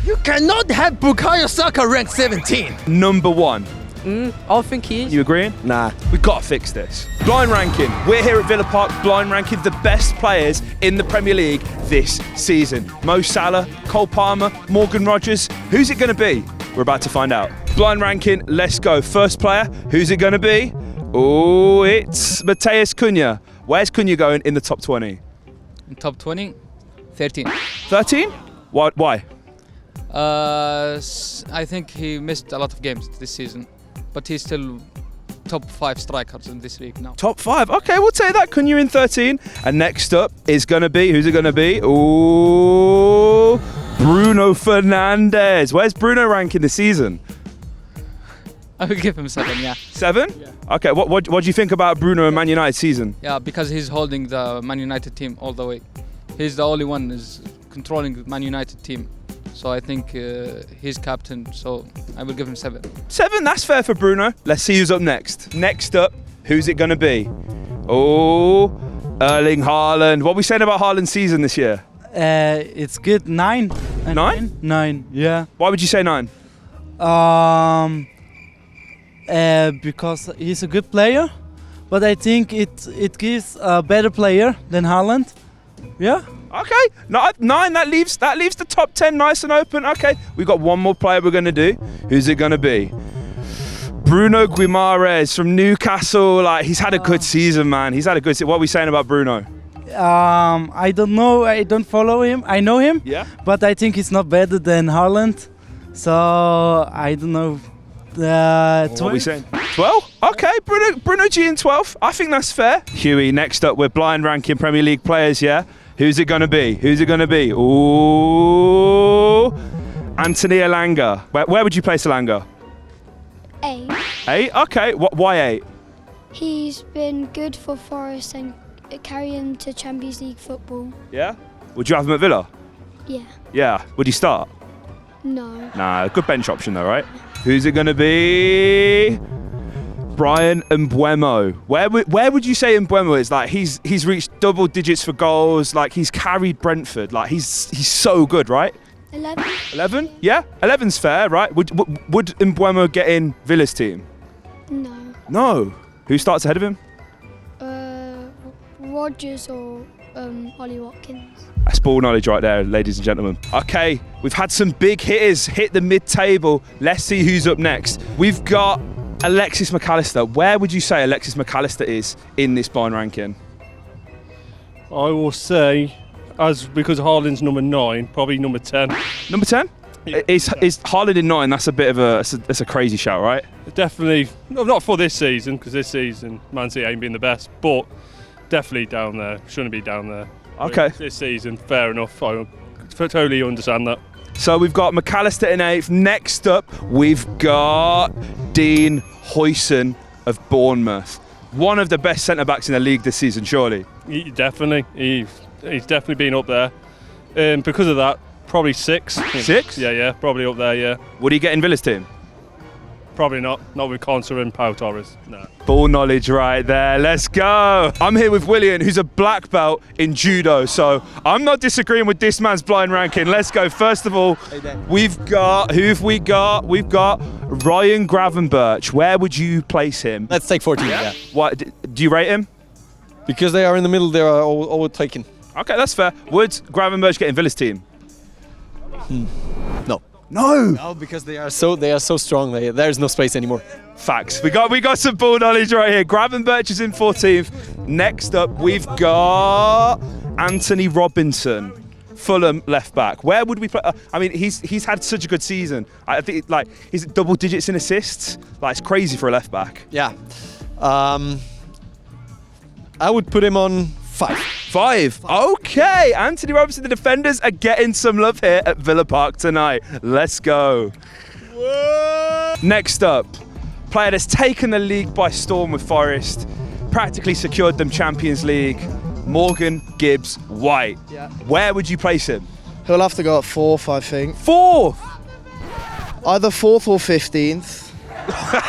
You cannot have Bukayo Saka ranked 17. Number 1. I think he is. You agreeing? Nah. We've got to fix this. Blind ranking. We're here at Villa Park, blind ranking the best players in the Premier League this season. Mo Salah, Cole Palmer, Morgan Rogers. Who's it going to be? We're about to find out. Blind ranking, let's go. First player, who's it going to be? Oh, it's Matheus Cunha. Where's Cunha going in the top 20? In top 20, 13. 13? Why? I think he missed a lot of games this season, but he's still top 5 strikers in this league now. Top 5. Okay, we'll take that. Cunha in 13. And next up is going to be, who's it going to be? Oh, Bruno Fernandes. Where's Bruno ranking this season? I will give him 7, yeah. 7? Yeah. Okay, what do you think about Bruno and Man United season? Yeah, because he's holding the Man United team all the way. He's the only one is controlling the Man United team. So I think he's captain, so I will give him 7. 7, that's fair for Bruno. Let's see who's up next. Next up, who's it going to be? Oh, Erling Haaland. What are we saying about Haaland's season this year? It's good. 9. 9? 9, yeah. Why would you say 9? Because he's a good player, but I think it gives a better player than Haaland. Yeah. Okay, 9. That leaves the top 10 nice and open. Okay, we've got one more player we're going to do. Who's it going to be? Bruno Guimaraes from Newcastle. Like, he's had a good season, man. He's had a good season. What are we saying about Bruno? I don't know. I don't follow him. I know him. Yeah. But I think he's not better than Haaland. So I don't know. What are we saying? 12? Okay, Bruno G in 12. I think that's fair. Huey, next up, we're blind ranking Premier League players, yeah? Who's it going to be? Who's it going to be? Ooh, Anthony Elanga. Where would you place Elanga? 8. 8? Okay, why 8? He's been good for Forest and carrying to Champions League football. Yeah? Would you have him at Villa? Yeah. Yeah. Would he start? No. Nah, good bench option though, right? Who's it going to be? Brian Mbeumo. Where would you say Mbeumo is? Like, he's reached double digits for goals. Like, he's carried Brentford. Like, he's so good, right? 11. 11? Yeah, 11's fair, right? Would Mbeumo get in Villa's team? No. No. Who starts ahead of him? Rogers or Ollie Watkins. That's ball knowledge right there, ladies and gentlemen. Okay, we've had some big hitters hit the mid-table. Let's see who's up next. We've got Alexis McAllister. Where would you say Alexis McAllister is in this blind ranking? I will say, because Haaland's number 9, probably number 10. Number 10? Yeah. Is Haaland in 9? That's a bit of that's a crazy shout, right? Definitely, not for this season, because this season Man City ain't been the best, but definitely down there. Shouldn't be down there. Okay. This season, fair enough. I totally understand that. So we've got McAllister in 8th. Next up, we've got Dean Huijsen of Bournemouth. One of the best centre-backs in the league this season, surely. He's definitely been up there. Because of that, probably 6. 6? Yeah, probably up there, yeah. Would he get in Villa's team? Probably not with Conser and Pau Torres, no. Ball knowledge right there, let's go. I'm here with William, who's a black belt in judo, so I'm not disagreeing with this man's blind ranking. Let's go. First of all, we've got Ryan Gravenberch. Where would you place him? Let's take 14, yeah. What, do you rate him? Because they are in the middle, they are all taken. Okay, that's fair. Would Gravenberch get in Villa's team? No, because they are so strong. There's no space anymore. Facts. We got some ball knowledge right here. Gravenberch is in 14th. Next up, we've got Anthony Robinson, Fulham left back. Where would we play? I mean, he's had such a good season. I think he's double digits in assists. Like, it's crazy for a left back. Yeah. I would put him on 5. 5. Okay, Anthony Robinson, the defenders are getting some love here at Villa Park tonight. Let's go. Whoa. Next up, player that's taken the league by storm with Forest, practically secured them Champions League, Morgan Gibbs White. Yeah. Where would you place him? He'll have to go at 4th, I think. 4th? Either 4th or 15th.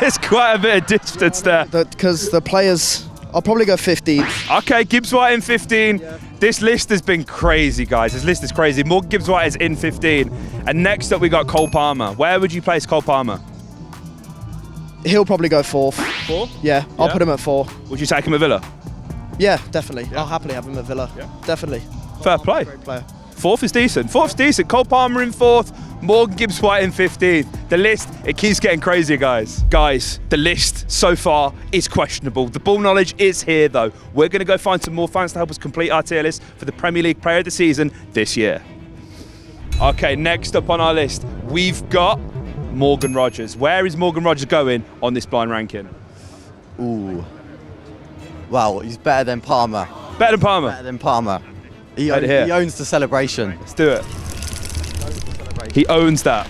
There's quite a bit of distance there. Because the players... I'll probably go 15th. Okay, Gibbs White in 15. This list has been crazy, guys. This list is crazy. Morgan Gibbs-White is in 15. And next up, we got Cole Palmer. Where would you place Cole Palmer? He'll probably go 4th. 4? Yeah, I'll put him at 4. Would you take him at Villa? Yeah, definitely. I'll happily have him at Villa. Yeah. Definitely. Fair play. Great player. 4th is decent. 4th's decent. Cole Palmer in 4th. Morgan Gibbs-White in 15th. The list, it keeps getting crazier, guys. Guys, the list so far is questionable. The ball knowledge is here, though. We're going to go find some more fans to help us complete our tier list for the Premier League Player of the Season this year. Okay, next up on our list, we've got Morgan Rogers. Where is Morgan Rogers going on this blind ranking? Ooh. Well, he's better than Palmer. Better than Palmer? Better than Palmer. He Here. owns the celebration. Let's do it. He owns that.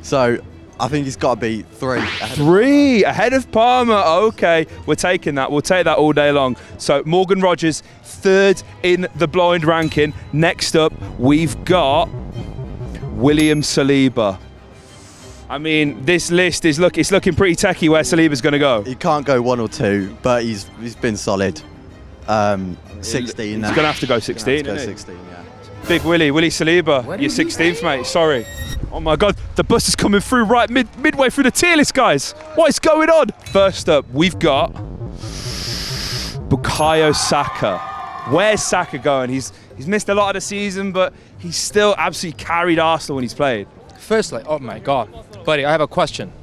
So I think he's got to be 3. 3 ahead of Palmer. Okay, we're taking that. We'll take that all day long. So Morgan Rogers, 3rd in the blind ranking. Next up, we've got William Saliba. I mean, this list is it's looking pretty techie where Saliba's going to go. He can't go 1 or 2, but he's been solid. 16. He's going to have to go 16. Go isn't he? 16, yeah. Big Willie Saliba, you're 16th, mate. Sorry. Oh my God, the bus is coming through right midway through the tier list, guys. What is going on? First up, we've got Bukayo Saka. Where's Saka going? He's missed a lot of the season, but he's still absolutely carried Arsenal when he's played. Firstly, oh my God, buddy, I have a question.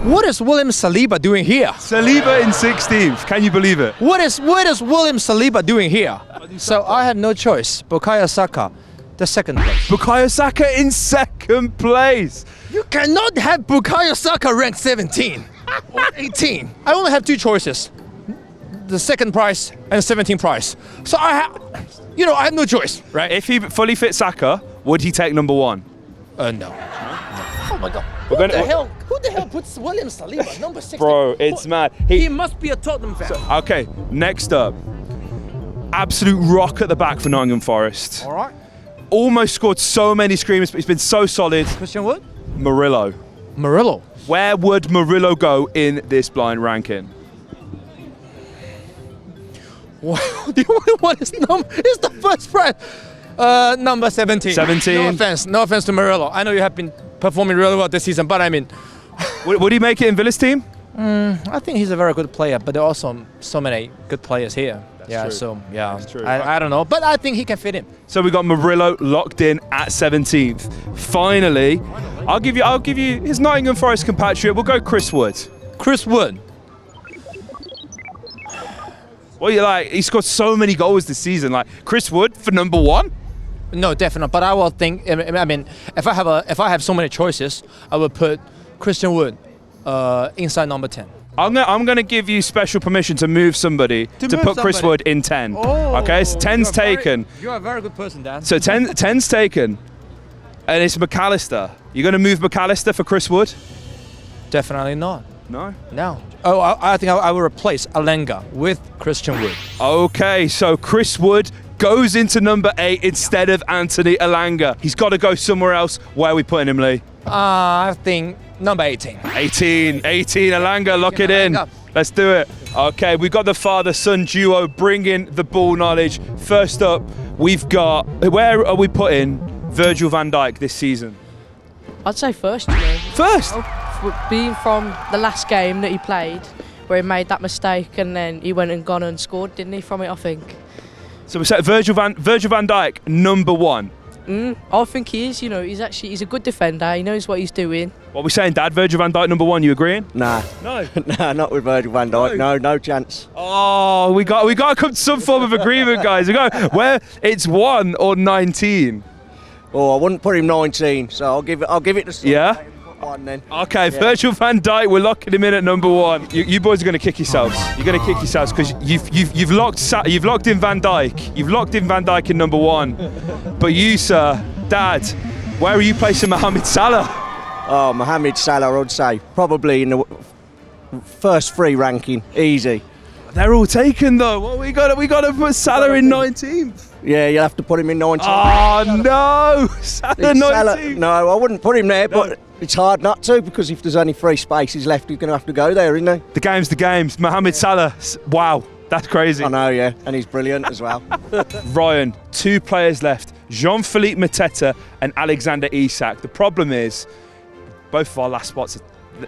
What is William Saliba doing here? Saliba in 16th. Can you believe it? What is William Saliba doing here? So I had no choice. Bukayo Saka, the 2nd place. Bukayo Saka in 2nd place. You cannot have Bukayo Saka ranked 17 or 18. I only have 2 choices. The 2nd prize and 17th prize. So I have no choice, right? If he fully fit Saka, would he take number 1? No. Oh my God. Who the hell puts William Saliba number 16? Bro, it's mad. He must be a Tottenham fan. Okay, next up. Absolute rock at the back for Nottingham Forest. All right. Almost scored so many screamers, but he's been so solid. Christian Wood? Murillo. Where would Murillo go in this blind ranking? What do you want his number? It's the first prize. Number 17. 17. No offense to Murillo. I know you have been performing really well this season, but I mean, would he make it in Villa's team? I think he's a very good player, but there are also so many good players here. True. So yeah, That's true. I don't know, but I think he can fit in. So we got Murillo locked in at 17th. Finally, I'll give you his Nottingham Forest compatriot. We'll go Chris Wood. Chris Wood. What you like? He scored so many goals this season. Like Chris Wood for number 1. No, definitely. But I will think. I mean, if I have so many choices, I would put Christian Wood inside number 10. I'm gonna give you special permission to move somebody to put Chris Wood in 10. Oh, okay, so 10's taken. You're a very good person, Dan. So 10's taken, and it's McAllister. You're gonna move McAllister for Chris Wood? Definitely not. No. Oh, I think I will replace Alenga with Christian Wood. Okay, so Chris Wood goes into number 8 instead of Anthony Elanga. He's got to go somewhere else. Where are we putting him, Lee? I think number 18. 18, Elanga, lock it in. Let's do it. Okay, we've got the father-son duo bringing the ball knowledge. First up, we've got, where are we putting Virgil van Dijk this season? I'd say first, you know. First? Being from the last game that he played, where he made that mistake and then he went and gone and scored, didn't he, from it, I think. So we said Virgil van Dijk, number 1. I think he is, you know, he's a good defender, he knows what he's doing. What are we saying, Dad? Virgil van Dijk, number 1, you agreeing? Nah. No? Nah, not with Virgil van Dijk. No chance. Oh, we got to come to some form of agreement, guys. We go where it's 1 or 19. Oh, I wouldn't put him 19, so I'll give it to someone. Yeah? 1 then. Okay, Yeah. Virgil van Dijk, we're locking him in at number 1. You boys are going to kick yourselves. You're going to kick yourselves because you've locked in Van Dijk. You've locked in Van Dijk in number 1. But you, sir, Dad, where are you placing Mohamed Salah? Oh, Mohamed Salah, I'd say probably in the first 3 ranking, easy. They're all taken though. What we got to put Salah in 19th. Yeah, you'll have to put him in 19th. Oh no, Salah 19th. No, I wouldn't put him there, but it's hard not to because if there's only 3 spaces left, he's going to have to go there, isn't he? The game's the games. Mohamed Salah, wow. That's crazy. I know, yeah, and he's brilliant as well. Ryan, 2 players left. Jean-Philippe Mateta and Alexander Isak. The problem is, both of our last spots,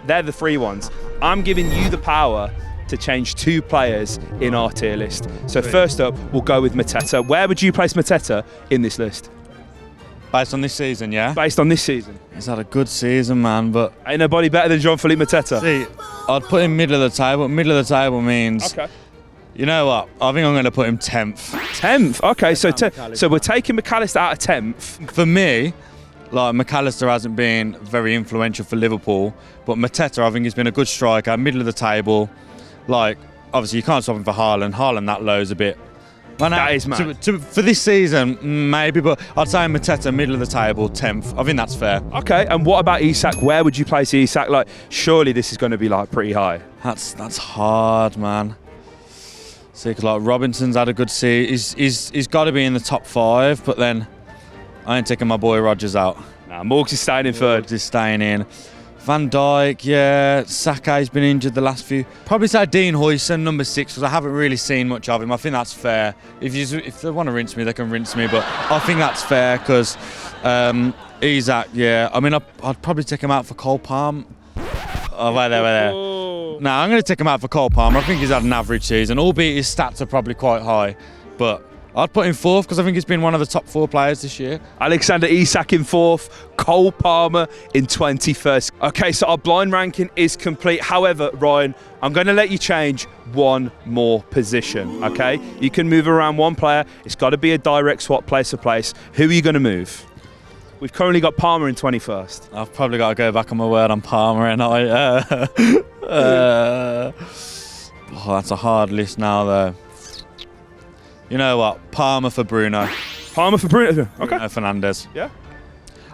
they're the 3 ones. I'm giving you the power to change 2 players in our tier list. So first up, we'll go with Mateta. Where would you place Mateta in this list? Based on this season, yeah? Based on this season. He's had a good season, man, but... Ain't nobody better than Jean-Philippe Mateta. See, I'd put him middle of the table. Middle of the table means... Okay. You know what? I think I'm going to put him 10th. 10th? Okay, so we're taking McAllister out of 10th. For me, like, McAllister hasn't been very influential for Liverpool, but Mateta, I think he's been a good striker, middle of the table. Like, obviously, you can't swap him for Haaland. Haaland, that low's a bit... That is mad. For this season, maybe, but I'd say Mateta, middle of the table, 10th. I think that's fair. Okay, and what about Isak? Where would you place Isak? Like, surely this is going to be, like, pretty high. That's hard, man. See, because, like, Robinson's had a good season. He's got to be in the top 5, but then I ain't taking my boy Rodgers out. Nah, Morgs is staying in 3rd. Morgs is staying in. Van Dijk, yeah. Saka's been injured the last few. Probably say Dean Huijsen, number 6, because I haven't really seen much of him. I think that's fair. If they want to rinse me, they can rinse me, but I think that's fair because Isak, yeah. I mean, I'd probably take him out for Cole Palmer. Oh, wait there. No, I'm going to take him out for Cole Palmer. I think he's had an average season, albeit his stats are probably quite high, but I'd put him 4th because I think he's been one of the top 4 players this year. Alexander Isak in 4th, Cole Palmer in 21st. Okay, so our blind ranking is complete. However, Ryan, I'm going to let you change 1 more position, okay? You can move around 1 player. It's got to be a direct swap place to place. Who are you going to move? We've currently got Palmer in 21st. I've probably got to go back on my word on Palmer, and that's a hard list now, though. You know what? Palmer for Bruno. Palmer for Bruno? Okay. Bruno Fernandes. Yeah.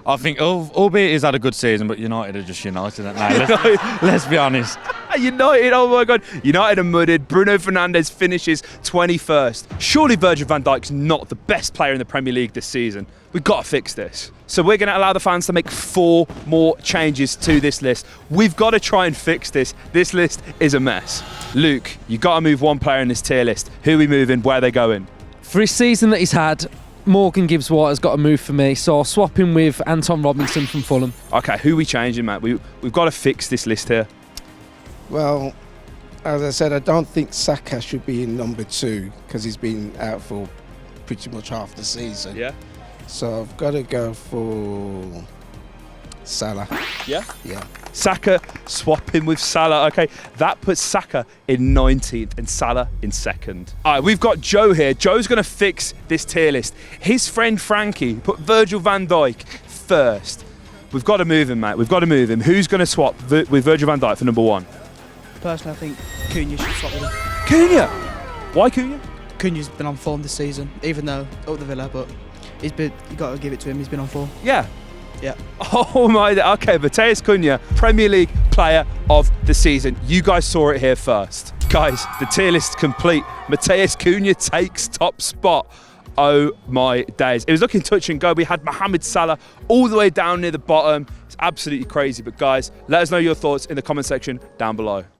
I think, albeit he's had a good season, but United are just United now. Let's be honest. United, oh my God. United are mudded. Bruno Fernandes finishes 21st. Surely Virgil van Dijk's not the best player in the Premier League this season. We've got to fix this. So we're going to allow the fans to make 4 more changes to this list. We've got to try and fix this. This list is a mess. Luke, you've got to move 1 player in this tier list. Who are we moving? Where are they going? For his season that he's had, Morgan Gibbs-White has got to move for me, so I'll swap him with Anton Robinson from Fulham. Okay, who are we changing, Matt? We've got to fix this list here. Well, as I said, I don't think Saka should be in number 2 because he's been out for pretty much half the season. Yeah. So I've got to go for Salah. Yeah? Yeah. Saka, swap him with Salah. Okay, that puts Saka in 19th and Salah in 2nd. All right, we've got Joe here. Joe's going to fix this tier list. His friend Frankie put Virgil van Dijk 1st. We've got to move him, mate. We've got to move him. Who's going to swap with Virgil van Dijk for number 1? Personally, I think Cunha should swap with him. Cunha? Why Cunha? Cunha's been on form this season, even though up the Villa, but you got to give it to him. He's been on form. Yeah. Yeah. Oh my, okay, Matheus Cunha, Premier League Player of the Season. You guys saw it here first. Guys, the tier list is complete. Matheus Cunha takes top spot. Oh my days. It was looking touch and go. We had Mohamed Salah all the way down near the bottom. It's absolutely crazy. But guys, let us know your thoughts in the comment section down below.